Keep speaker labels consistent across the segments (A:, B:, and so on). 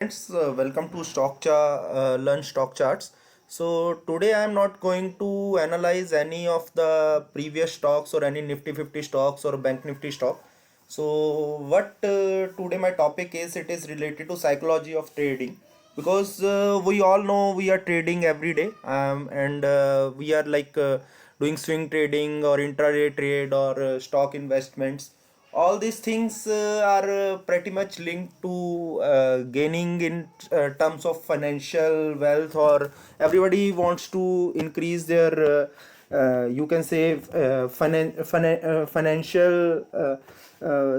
A: Friends, welcome to Learn Stock Charts. So today I am not going to analyze any of the previous stocks or any Nifty 50 stocks or Bank Nifty stock. So what today my topic is, it is related to psychology of trading, because we all know we are trading every day, and we are doing swing trading or intraday trade or stock investments. All these things are pretty much linked to gaining in terms of financial wealth, or everybody wants to increase their you can say financial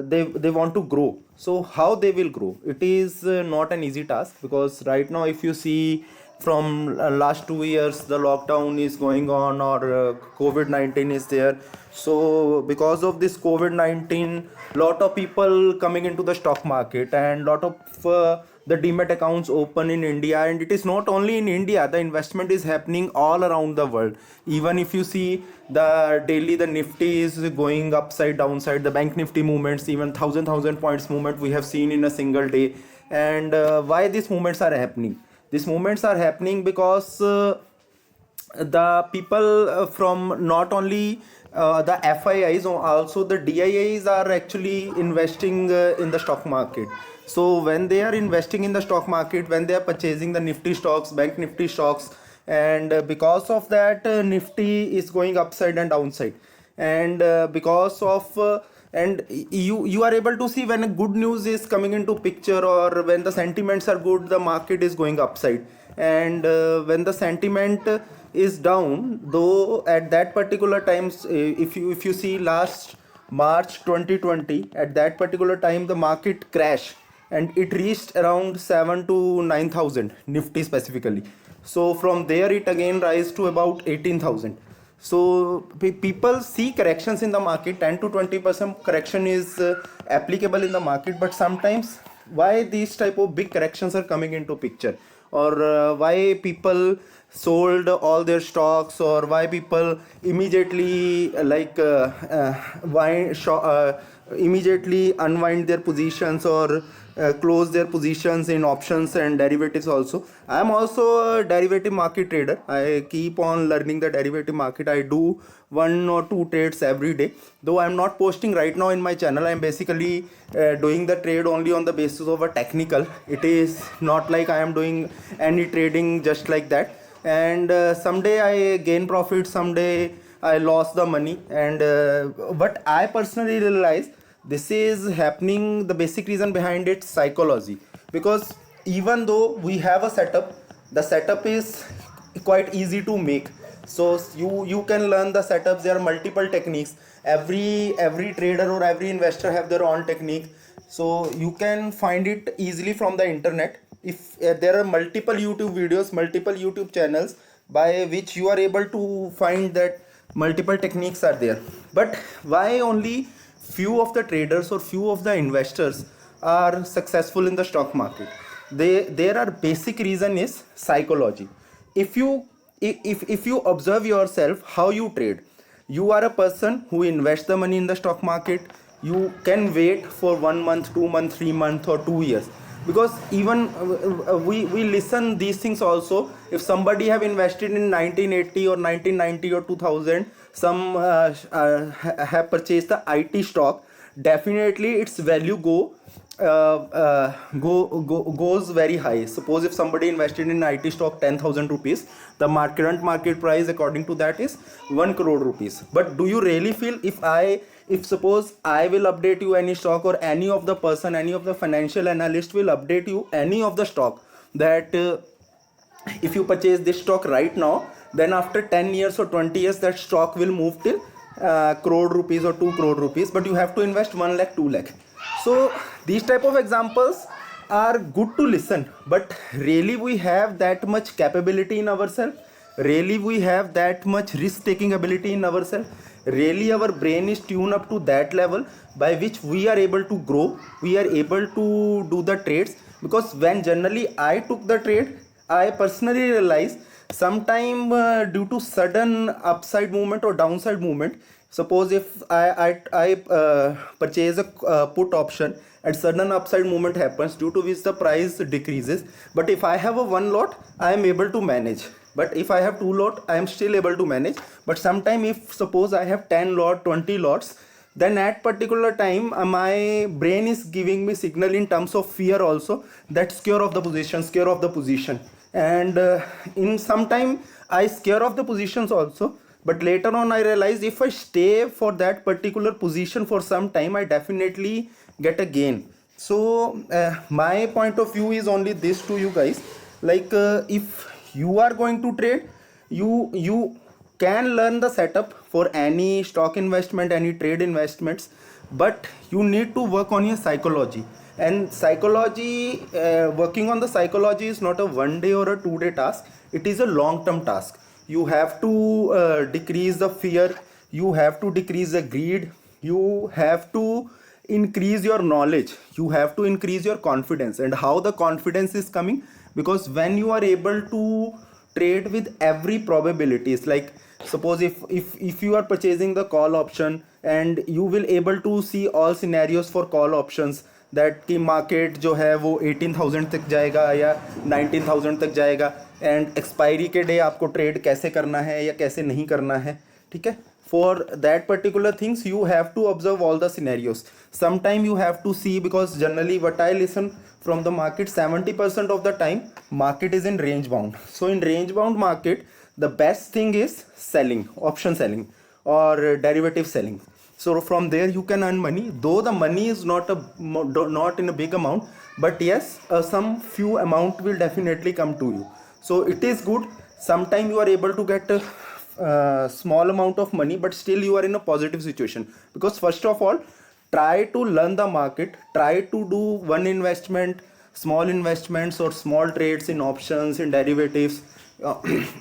A: they want to grow. So how they will grow, it is not an easy task, because right now if you see from last 2 years the lockdown is going on, or COVID-19 is there. So because of this COVID-19, lot of people coming into the stock market, and lot of the demat accounts open in India. And it is not only in India, the investment is happening all around the world. Even if you see the daily, the Nifty is going upside downside, the bank Nifty movements, even thousand points movement we have seen in a single day. And why these movements are happening? These movements are happening because the people from not only the FIIs, also the DIIs are actually investing in the stock market. So when they are investing in the stock market, when they are purchasing the Nifty stocks, bank Nifty stocks, and because of that, Nifty is going upside and downside. And because of and you are able to see when a good news is coming into picture, or when the sentiments are good, the market is going upside. And when the sentiment is down, though at that particular times, if you see last March 2020, at that particular time the market crashed, and it reached around 7 to 9,000 Nifty specifically. So from there it again rise to about 18,000. So people see corrections in the market. 10 to 20% correction is applicable in the market. But sometimes why these type of big corrections are coming into picture, or why people sold all their stocks, or why people immediately immediately unwind their positions, or close their positions in options and derivatives also. I am also a derivative market trader. I keep on learning the derivative market. I do one or two trades every day, though I am not posting right now in my channel. I am basically doing the trade only on the basis of a technical. It is not like I am doing any trading just like that. And someday I gain profit, someday I lost the money. And but I personally realize this is happening, the basic reason behind it, psychology. Because even though we have a setup, the setup is quite easy to make. So you can learn the setups. There are multiple techniques. Every trader or every investor have their own technique. So you can find it easily from the internet. If there are multiple YouTube videos, multiple YouTube channels, by which you are able to find that multiple techniques are there. But why only few of the traders or few of the investors are successful in the stock market? There are basic reason is psychology. If you observe yourself how you trade, you are a person who invests the money in the stock market. You can wait for 1 month, 2 months, 3 months, or 2 years. Because even we listen these things also. If somebody have invested in 1980 or 1990 or 2000, some have purchased the IT stock, definitely its value goes very high. Suppose if somebody invested in IT stock 10,000 rupees, the current market price according to that is 1 crore rupees. But do you really feel, if suppose I will update you any stock, or any of the person, any of the financial analyst will update you any of the stock, that if you purchase this stock right now, then after 10 years or 20 years that stock will move till crore rupees or 2 crore rupees, but you have to invest 1 lakh, 2 lakh. So these type of examples are good to listen, but really we have that much capability in ourselves? Really we have that much risk taking ability in ourselves? Really our brain is tuned up to that level by which we are able to grow, we are able to do the trades? Because when generally I took the trade, I personally realized sometime due to sudden upside movement or downside movement. Suppose if I purchase a put option, and sudden upside movement happens, due to which the price decreases. But if I have a one lot, I am able to manage. But if I have two lot, I am still able to manage. But sometime if suppose I have 10 lot, 20 lots, then at particular time my brain is giving me signal in terms of fear also, that scare of the position, scare of the position. And in some time I scare of the positions also, but later on I realize if I stay for that particular position for some time, I definitely get a gain. So my point of view is only this to you guys, like if you are going to trade, you can learn the setup for any stock investment, any trade investments, but you need to work on your psychology. And psychology, working on the psychology is not a one day or a 2 day task, it is a long term task. You have to decrease the fear, you have to decrease the greed, you have to increase your knowledge, you have to increase your confidence. And how the confidence is coming? Because when you are able to trade with every probabilities, like suppose if you are purchasing the call option, and you will able to see all scenarios for call options, that कि market जो है वो 18,000 तक जाएगा या 19,000 तक जाएगा, and expiry के डे आपको ट्रेड कैसे करना है या कैसे नहीं करना है, ठीक है. For that particular things you have to observe all the scenarios. Sometime you have to see, because generally what I listen from the market, 70% of the time market is in range bound. So in range bound market, the best thing is selling, option selling or derivative selling. So from there you can earn money, though the money is not in a big amount, but yes, some few amount will definitely come to you. So it is good. Sometime you are able to get a small amount of money, but still you are in a positive situation, because first of all, try to learn the market, try to do one investment, small investments or small trades in options, in derivatives.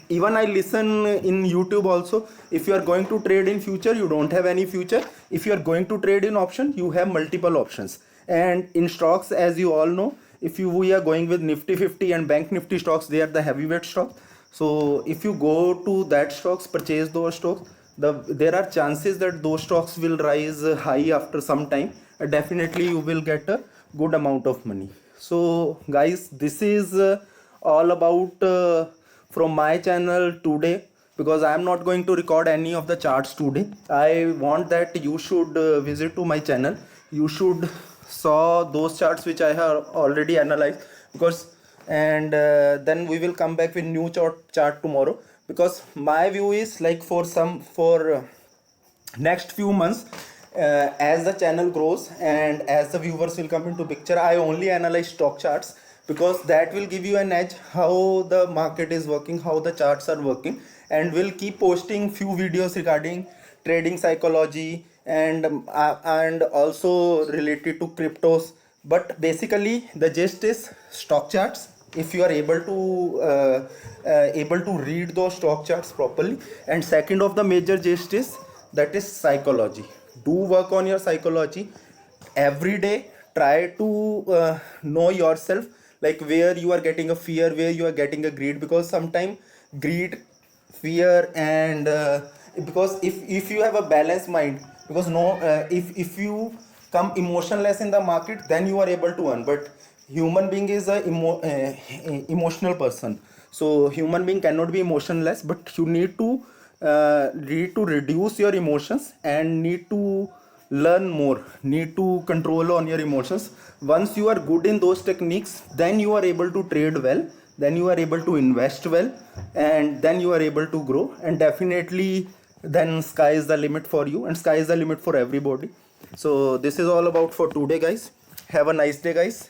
A: Even I listen in YouTube also, if you are going to trade in future, you don't have any future. If you are going to trade in option, you have multiple options. And in stocks, as you all know, if we are going with Nifty 50 and Bank Nifty stocks, they are the heavyweight stocks. So if you go to that stocks, purchase those stocks, there are chances that those stocks will rise high after some time. Definitely you will get a good amount of money. So guys, this is all about from my channel today, because I am not going to record any of the charts today. I want that you should visit to my channel, you should saw those charts which I have already analyzed, because and then we will come back with new chart tomorrow. Because my view is like for next few months, as the channel grows and as the viewers will come into picture, I only analyze stock charts, because that will give you an edge how the market is working, how the charts are working. And we'll keep posting few videos regarding trading psychology and also related to cryptos. But basically the gist is stock charts. If you are able to read those stock charts properly. And second of the major gist is that is psychology. Do work on your psychology every day. Try to know yourself, like where you are getting a fear, where you are getting a greed. Because sometimes greed, fear, and because if you have a balanced mind, because if you come emotionless in the market, then you are able to earn. But human being is a emotional person, so human being cannot be emotionless. But you need to reduce your emotions and need to learn more, need to control on your emotions. Once you are good in those techniques, then you are able to trade well, then you are able to invest well, and then you are able to grow. And definitely then sky is the limit for you, and sky is the limit for everybody. So this is all about for today, guys. Have a nice day, guys.